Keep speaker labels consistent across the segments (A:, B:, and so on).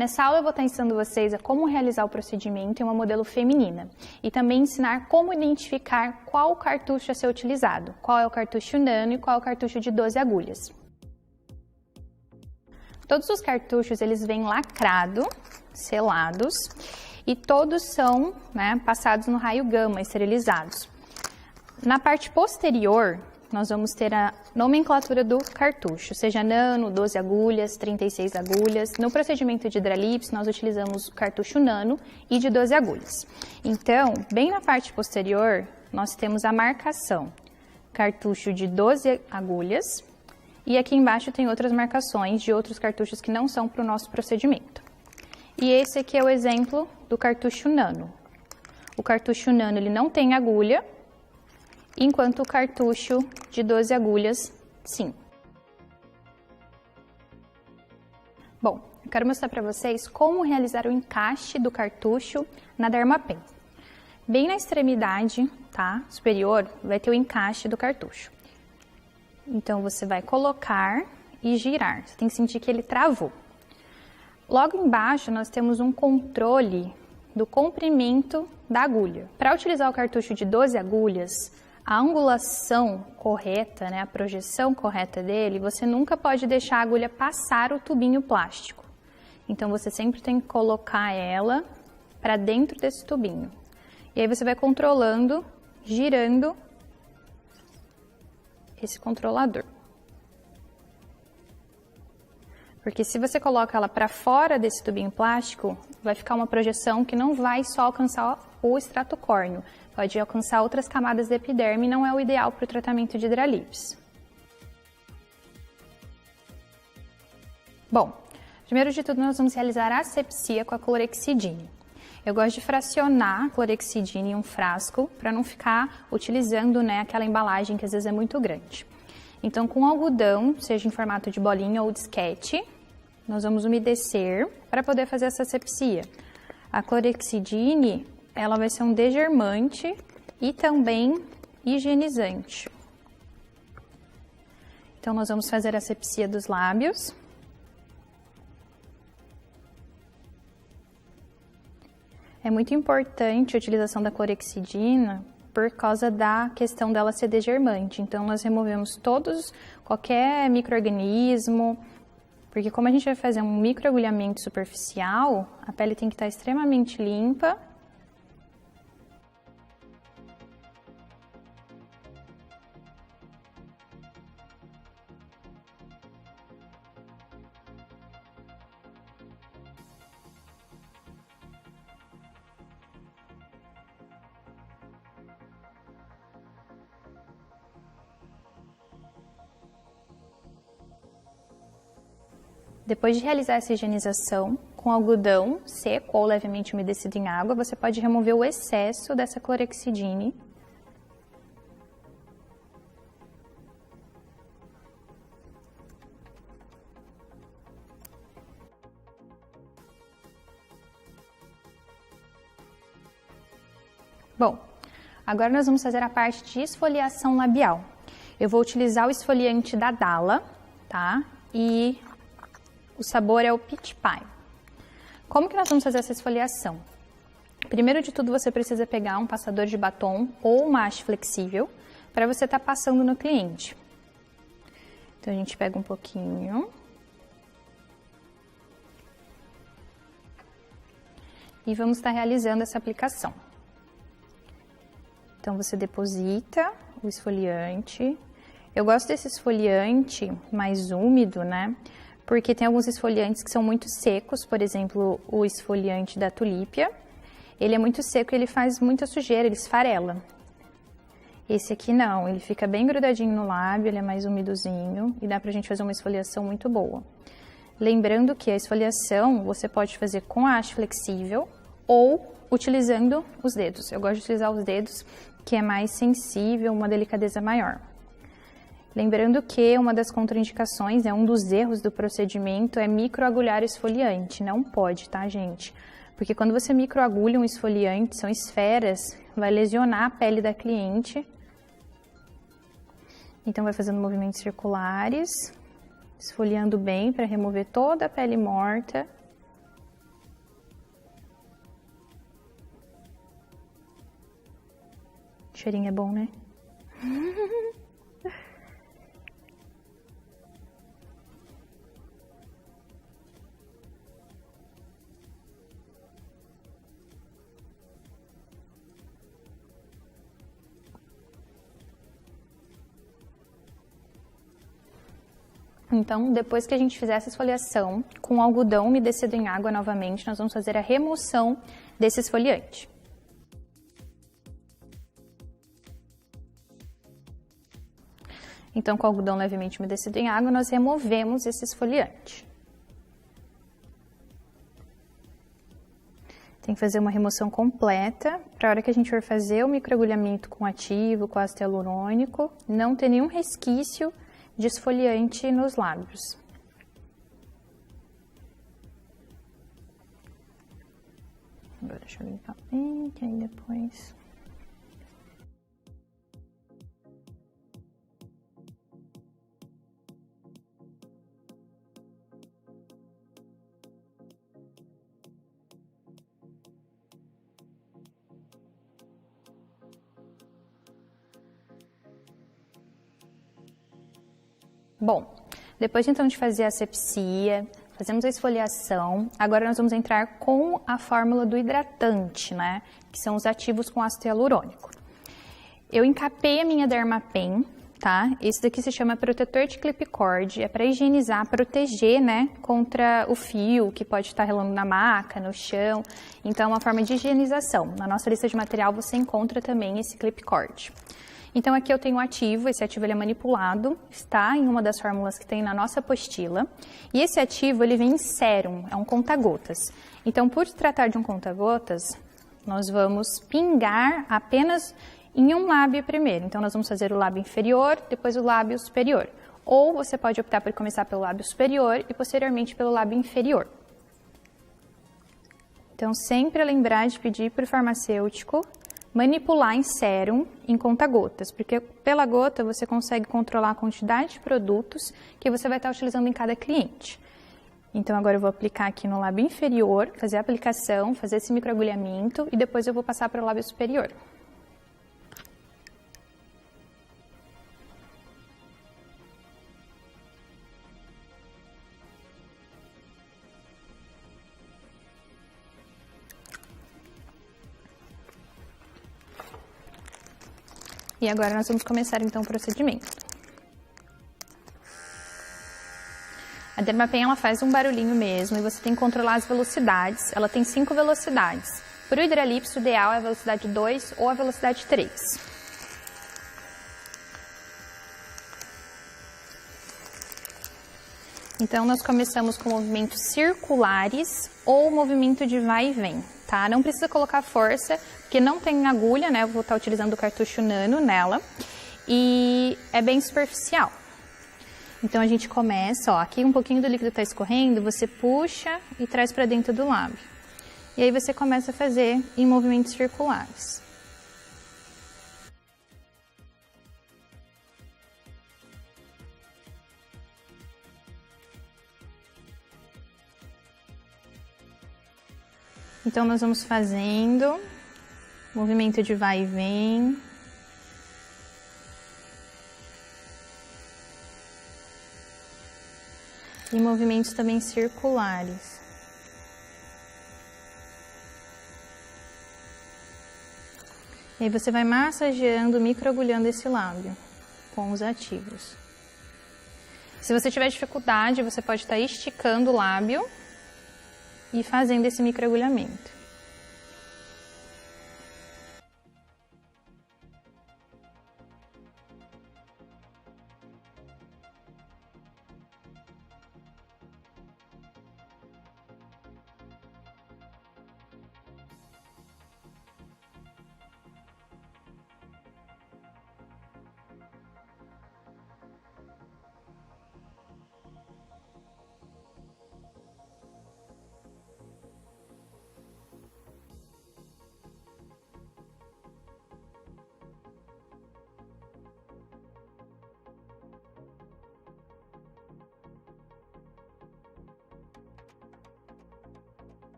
A: Nessa aula eu vou estar ensinando vocês a como realizar o procedimento em uma modelo feminina e também ensinar como identificar qual cartucho a ser utilizado, qual é o cartucho nano e qual é o cartucho de 12 agulhas. Todos os cartuchos eles vêm lacrados, selados e todos são passados no raio gama, esterilizados. Na parte posterior, nós vamos ter a nomenclatura do cartucho, seja nano, 12 agulhas, 36 agulhas. No procedimento de Hydralips, nós utilizamos o cartucho nano e de 12 agulhas. Então, bem na parte posterior, nós temos a marcação, cartucho de 12 agulhas, e aqui embaixo tem outras marcações de outros cartuchos que não são para o nosso procedimento. E esse aqui é o exemplo do cartucho nano. O cartucho nano ele não tem agulha, enquanto o cartucho de 12 agulhas, sim. Bom, eu quero mostrar para vocês como realizar o encaixe do cartucho na Dermapen. Bem na extremidade, superior, vai ter o encaixe do cartucho. Então, você vai colocar e girar. Você tem que sentir que ele travou. Logo embaixo, nós temos um controle do comprimento da agulha. Para utilizar o cartucho de 12 agulhas, a angulação correta, a projeção correta dele, você nunca pode deixar a agulha passar o tubinho plástico. Então, você sempre tem que colocar ela para dentro desse tubinho. E aí você vai controlando, girando esse controlador. Porque se você coloca ela para fora desse tubinho plástico, vai ficar uma projeção que não vai só alcançar o extrato córneo, pode alcançar outras camadas da epiderme e não é o ideal para o tratamento de Hydralips. Bom, primeiro de tudo nós vamos realizar a asepsia com a clorexidine. Eu gosto de fracionar a clorexidine em um frasco para não ficar utilizando aquela embalagem que às vezes é muito grande. Então, com algodão, seja em formato de bolinha ou disquete, nós vamos umedecer para poder fazer essa asepsia. A clorexidine, ela vai ser um degermante e também higienizante. Então, nós vamos fazer a asepsia dos lábios. É muito importante a utilização da clorexidina por causa da questão dela ser degermante. Então, nós removemos qualquer micro-organismo, porque como a gente vai fazer um microagulhamento superficial, a pele tem que estar extremamente limpa. Depois de realizar essa higienização, com algodão seco ou levemente umedecido em água, você pode remover o excesso dessa clorexidine. Bom, agora nós vamos fazer a parte de esfoliação labial. Eu vou utilizar o esfoliante da Dalla, E o sabor é o Peach Pie. Como que nós vamos fazer essa esfoliação? Primeiro de tudo, você precisa pegar um passador de batom ou uma haste flexível para você estar passando no cliente. Então, a gente pega um pouquinho. E vamos estar realizando essa aplicação. Então, você deposita o esfoliante. Eu gosto desse esfoliante mais úmido, Porque tem alguns esfoliantes que são muito secos, por exemplo, o esfoliante da Tulipia. Ele é muito seco e ele faz muita sujeira, ele esfarela. Esse aqui não, ele fica bem grudadinho no lábio, ele é mais umidozinho e dá pra gente fazer uma esfoliação muito boa. Lembrando que a esfoliação você pode fazer com a haste flexível ou utilizando os dedos. Eu gosto de utilizar os dedos, que é mais sensível, uma delicadeza maior. Lembrando que uma das contraindicações, um dos erros do procedimento é microagulhar o esfoliante. Não pode, gente? Porque quando você microagulha um esfoliante, são esferas, vai lesionar a pele da cliente. Então, vai fazendo movimentos circulares, esfoliando bem para remover toda a pele morta. cheirinho é bom, né? Então, depois que a gente fizer essa esfoliação, com o algodão umedecido em água novamente, nós vamos fazer a remoção desse esfoliante. Então, com o algodão levemente umedecido em água, nós removemos esse esfoliante. Tem que fazer uma remoção completa, para a hora que a gente for fazer o microagulhamento com ativo, com ácido hialurônico, não ter nenhum resquício de esfoliante nos lábios. Agora deixa eu limpar bem, que aí depois... Bom, depois então de fazer a asepsia, fazemos a esfoliação, agora nós vamos entrar com a fórmula do hidratante, né? Que são os ativos com ácido hialurônico. Eu encapei a minha Dermapen, tá? Esse daqui se chama protetor de clip-cord, é para higienizar, proteger, né? Contra o fio que pode estar relando na maca, no chão. Então é uma forma de higienização. Na nossa lista de material você encontra também esse clip-cord. Então aqui eu tenho o ativo, esse ativo ele é manipulado, está em uma das fórmulas que tem na nossa apostila. E esse ativo ele vem em sérum, é um conta-gotas. Então por se tratar de um conta-gotas, nós vamos pingar apenas em um lábio primeiro. Então nós vamos fazer o lábio inferior, depois o lábio superior. Ou você pode optar por começar pelo lábio superior e posteriormente pelo lábio inferior. Então sempre lembrar de pedir para o farmacêutico manipular em sérum em conta-gotas, porque pela gota você consegue controlar a quantidade de produtos que você vai estar utilizando em cada cliente. Então agora eu vou aplicar aqui no lábio inferior, fazer a aplicação, fazer esse microagulhamento e depois eu vou passar para o lábio superior. E agora nós vamos começar então o procedimento. A Dermapen ela faz um barulhinho mesmo e você tem que controlar as velocidades. Ela tem 5 velocidades. Para o hidralipso, o ideal é a velocidade 2 ou a velocidade 3. Então nós começamos com movimentos circulares ou movimento de vai e vem. Tá? Não precisa colocar força, porque não tem agulha, né? Eu vou estar utilizando o cartucho nano nela e é bem superficial. Então a gente começa, ó, aqui um pouquinho do líquido está escorrendo, você puxa e traz para dentro do lábio. E aí você começa a fazer em movimentos circulares. Então nós vamos fazendo movimento de vai e vem. E movimentos também circulares. E aí você vai massageando, microagulhando esse lábio com os ativos. Se você tiver dificuldade, você pode estar esticando o lábio e fazendo esse microagulhamento.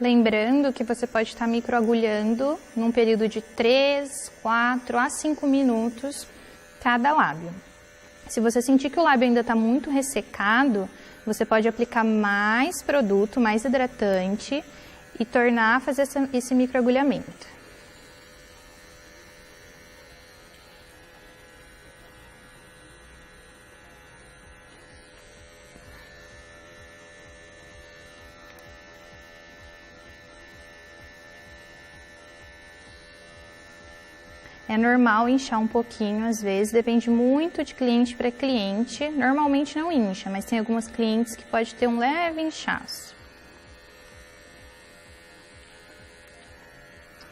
A: Lembrando que você pode estar microagulhando num período de 3, 4 a 5 minutos cada lábio. Se você sentir que o lábio ainda está muito ressecado, você pode aplicar mais produto, mais hidratante e tornar a fazer esse microagulhamento. É normal inchar um pouquinho, às vezes, depende muito de cliente para cliente. Normalmente não incha, mas tem algumas clientes que pode ter um leve inchaço.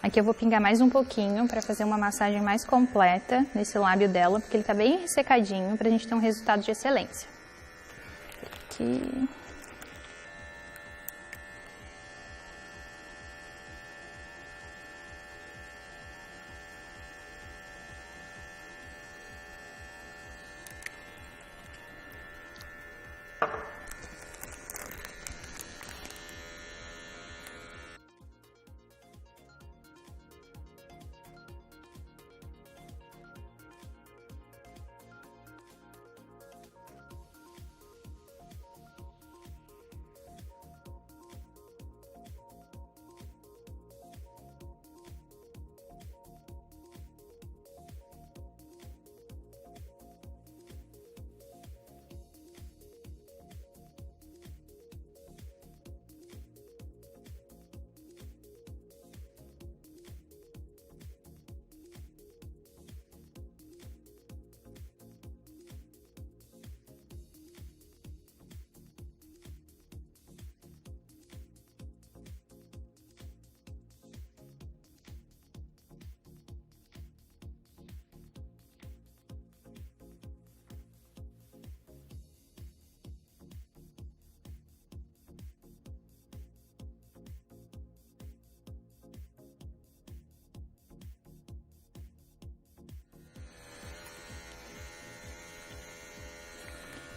A: Aqui eu vou pingar mais um pouquinho para fazer uma massagem mais completa nesse lábio dela, porque ele está bem ressecadinho, para a gente ter um resultado de excelência. Aqui.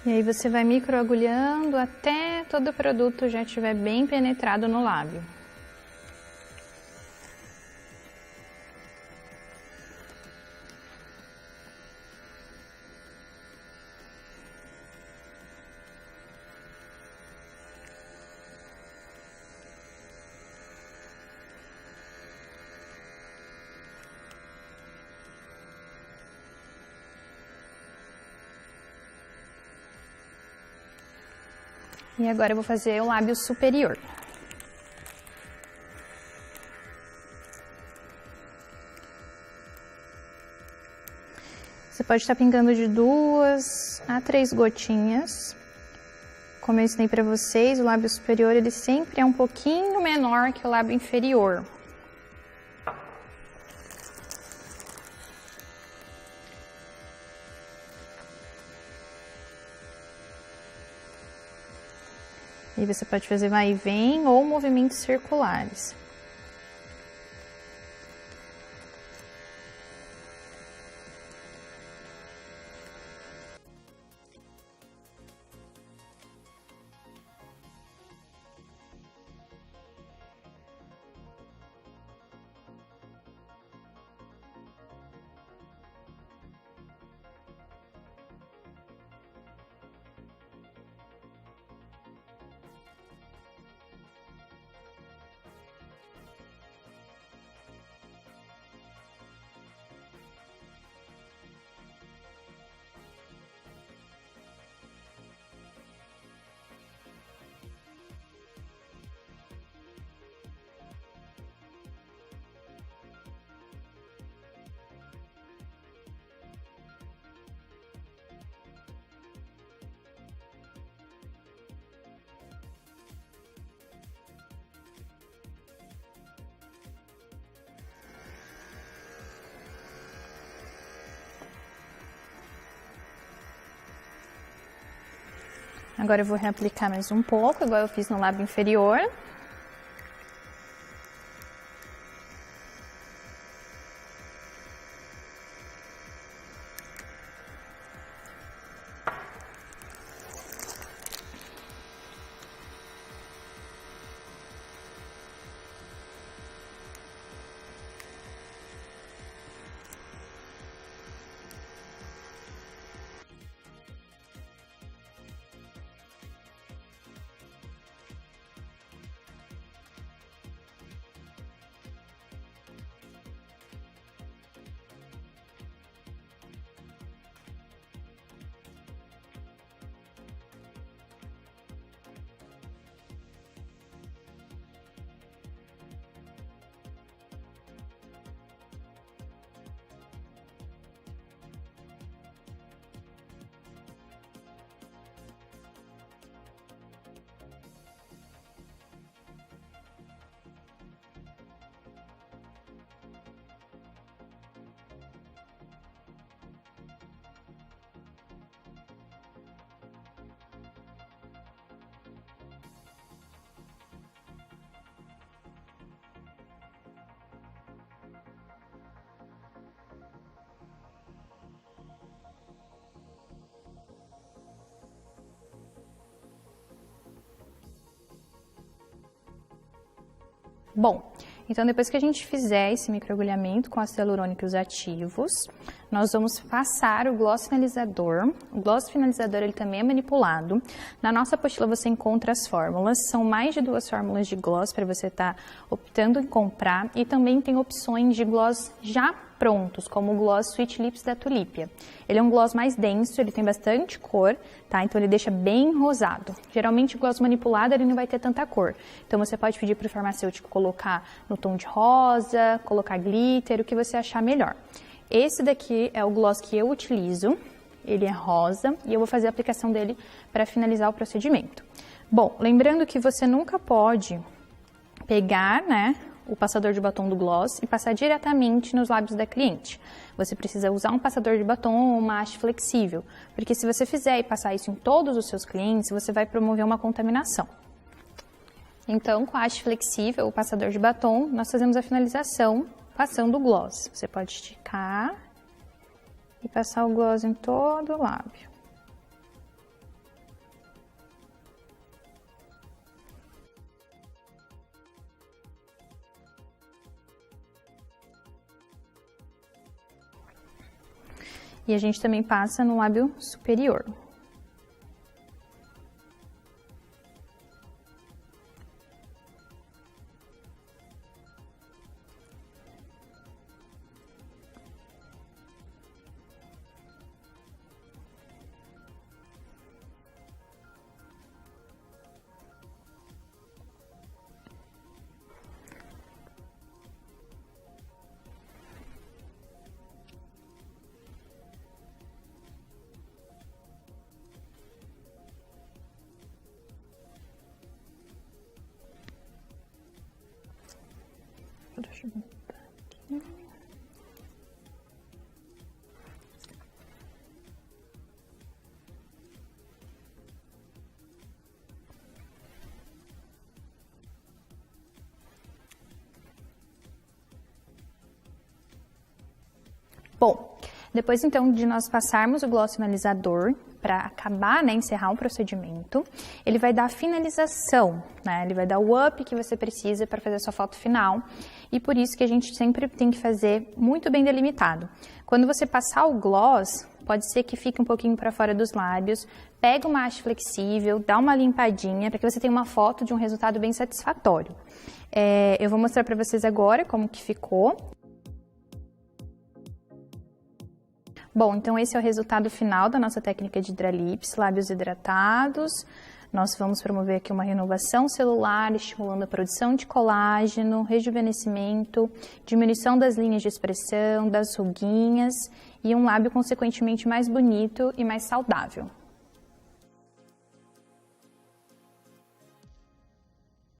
A: E aí você vai microagulhando até todo o produto já estiver bem penetrado no lábio. E agora eu vou fazer o lábio superior. Você pode estar pingando de 2 a 3 gotinhas. Como eu ensinei para vocês, o lábio superior ele sempre é um pouquinho menor que o lábio inferior. E você pode fazer vai e vem ou movimentos circulares. Agora eu vou reaplicar mais um pouco, igual eu fiz no lábio inferior. Bom, então depois que a gente fizer esse microagulhamento com ácido hialurônico e os ativos, nós vamos passar o gloss finalizador. O gloss finalizador ele também é manipulado. Na nossa apostila você encontra as fórmulas, são mais de 2 fórmulas de gloss para você estar optando em comprar e também tem opções de gloss já prontos, como o gloss Sweet Lips da Tulipia. Ele é um gloss mais denso, ele tem bastante cor, tá? Então ele deixa bem rosado. Geralmente o gloss manipulado ele não vai ter tanta cor. Então você pode pedir para o farmacêutico colocar no tom de rosa, colocar glitter, o que você achar melhor. Esse daqui é o gloss que eu utilizo, ele é rosa e eu vou fazer a aplicação dele para finalizar o procedimento. Bom, lembrando que você nunca pode pegar, né, o passador de batom do gloss e passar diretamente nos lábios da cliente. Você precisa usar um passador de batom ou uma haste flexível, porque se você fizer e passar isso em todos os seus clientes, você vai promover uma contaminação. Então, com a haste flexível, o passador de batom, nós fazemos a finalização passando o gloss. Você pode esticar e passar o gloss em todo o lábio. E a gente também passa no lábio superior. Deixa eu botar aqui. Bom, depois então de nós passarmos o gloss finalizador para acabar, né, encerrar o procedimento, ele vai dar a finalização, né, ele vai dar o up que você precisa para fazer a sua foto final e por isso que a gente sempre tem que fazer muito bem delimitado. Quando você passar o gloss, pode ser que fique um pouquinho para fora dos lábios, pega uma haste flexível, dá uma limpadinha para que você tenha uma foto de um resultado bem satisfatório. Eu vou mostrar para vocês agora como que ficou. Bom, então esse é o resultado final da nossa técnica de Hidralips, lábios hidratados. Nós vamos promover aqui uma renovação celular, estimulando a produção de colágeno, rejuvenescimento, diminuição das linhas de expressão, das ruguinhas e um lábio consequentemente mais bonito e mais saudável.